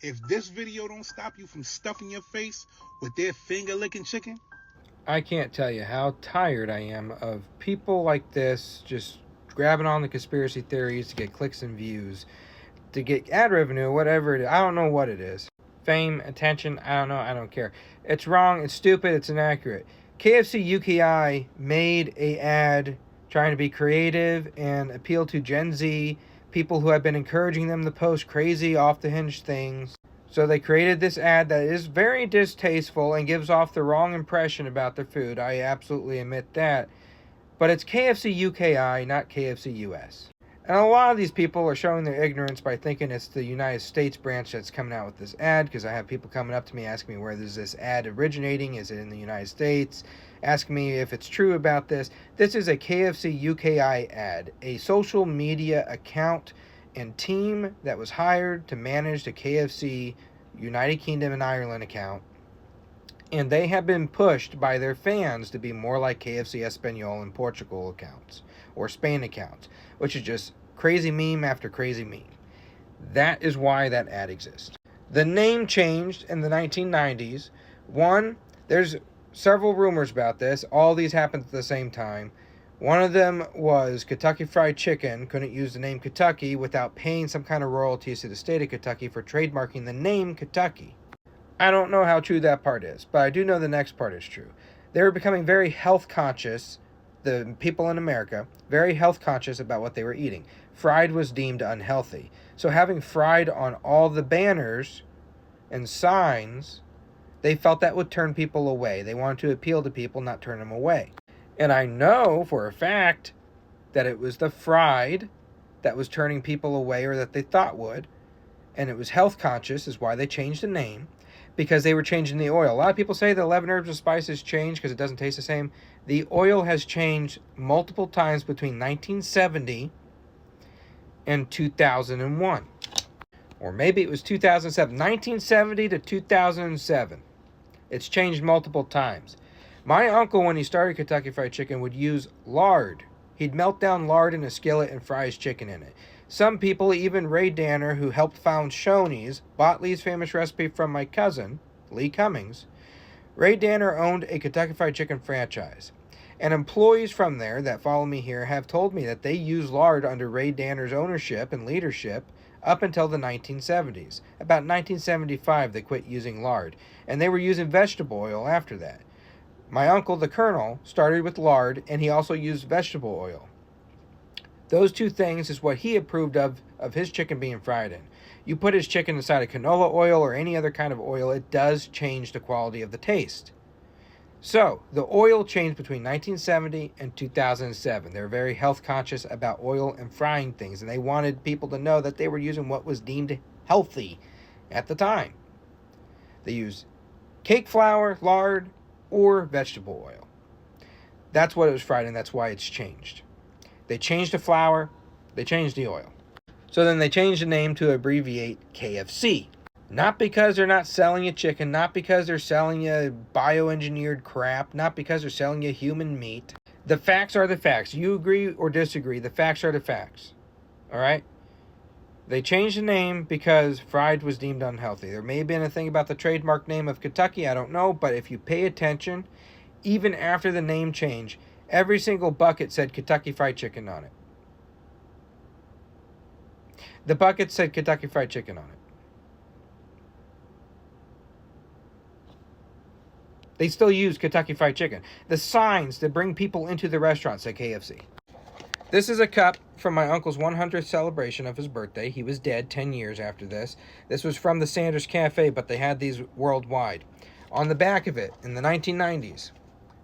If this video don't stop you from stuffing your face with their finger licking chicken, I can't tell you how tired I am of people like this just grabbing on the conspiracy theories to get clicks and views, to get ad revenue, whatever it is. I don't know what it is. Fame, attention, I don't know, I don't care. It's wrong, it's stupid, it's inaccurate. KFC UKI made a ad trying to be creative and appeal to Gen Z, people who have been encouraging them to post crazy off the hinge things. So they created this ad that is very distasteful and gives off the wrong impression about their food. I absolutely admit that. But it's KFC UKI, not KFC US. And a lot of these people are showing their ignorance by thinking it's the United States branch that's coming out with this ad, because I have people coming up to me asking me where is this ad originating? Is it in the United States? Asking me if it's true about this. This is a KFC UKI ad, a social media account and team that was hired to manage the KFC United Kingdom and Ireland account. And they have been pushed by their fans to be more like KFC Espanol and Portugal accounts, or Spain accounts, which is just crazy meme after crazy meme. That is why that ad exists. The name changed in the 1990s. One, there's several rumors about this. All these happened at the same time. One of them was Kentucky Fried Chicken couldn't use the name Kentucky without paying some kind of royalties to the state of Kentucky for trademarking the name Kentucky. I don't know how true that part is, but I do know the next part is true. They were becoming very health conscious, the people in America, very health conscious about what they were eating. Fried was deemed unhealthy. So having fried on all the banners and signs, they felt that would turn people away. They wanted to appeal to people, not turn them away. And I know for a fact that it was the fried that was turning people away, or that they thought would. And it was health conscious is why they changed the name, because they were changing the oil. A lot of people say the 11 herbs and spices changed because it doesn't taste the same. The oil has changed multiple times between 1970 and 2001. Or maybe it was 2007. 1970 to 2007. It's changed multiple times. My uncle, when he started Kentucky Fried Chicken, would use lard. He'd melt down lard in a skillet and fry his chicken in it. Some people, even Ray Danner, who helped found Shoney's, bought Lee's famous recipe from my cousin, Lee Cummings. Ray Danner owned a Kentucky Fried Chicken franchise. And employees from there that follow me here have told me that they used lard under Ray Danner's ownership and leadership up until the 1970s. About 1975, they quit using lard, and they were using vegetable oil after that. My uncle, the Colonel, started with lard, and he also used vegetable oil. Those two things is what he approved of his chicken being fried in. You put his chicken inside of canola oil or any other kind of oil, it does change the quality of the taste. So, the oil changed between 1970 and 2007. They were very health conscious about oil and frying things, and they wanted people to know that they were using what was deemed healthy at the time. They used cake flour, lard, or vegetable oil. That's what it was fried in, that's why it's changed. They changed the flour, they changed the oil. So then they changed the name to abbreviate KFC. Not because they're not selling you chicken, not because they're selling you bioengineered crap, not because they're selling you human meat. The facts are the facts. You agree or disagree, the facts are the facts. Alright? They changed the name because fried was deemed unhealthy. There may have been a thing about the trademark name of Kentucky, I don't know, but if you pay attention, even after the name change, every single bucket said Kentucky Fried Chicken on it. The bucket said Kentucky Fried Chicken on it. They still use Kentucky Fried Chicken. The signs that bring people into the restaurant say KFC. This is a cup from my uncle's 100th celebration of his birthday. He was dead 10 years after this. This was from the Sanders Cafe, but they had these worldwide. On the back of it, in the 1990s,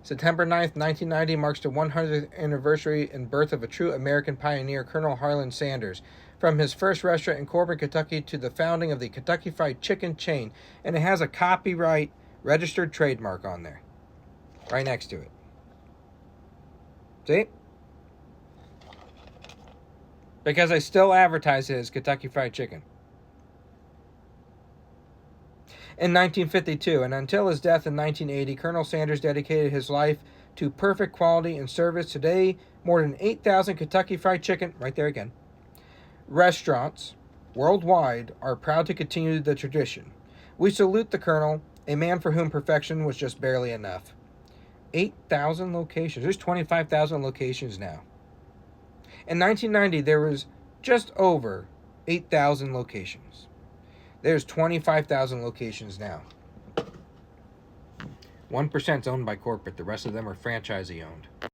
September 9th, 1990 marks the 100th anniversary and birth of a true American pioneer, Colonel Harlan Sanders. From his first restaurant in Corbin, Kentucky, to the founding of the Kentucky Fried Chicken chain. And it has a copyright registered trademark on there, right next to it. See? Because I still advertise it as Kentucky Fried Chicken. In 1952, and until his death in 1980, Colonel Sanders dedicated his life to perfect quality and service. Today, more than 8,000 Kentucky Fried Chicken, right there again, restaurants worldwide are proud to continue the tradition. We salute the Colonel, a man for whom perfection was just barely enough. 8,000 locations. There's 25,000 locations now. In 1990, there was just over 8,000 locations. There's 25,000 locations now. 1% is owned by corporate. The rest of them are franchisee owned.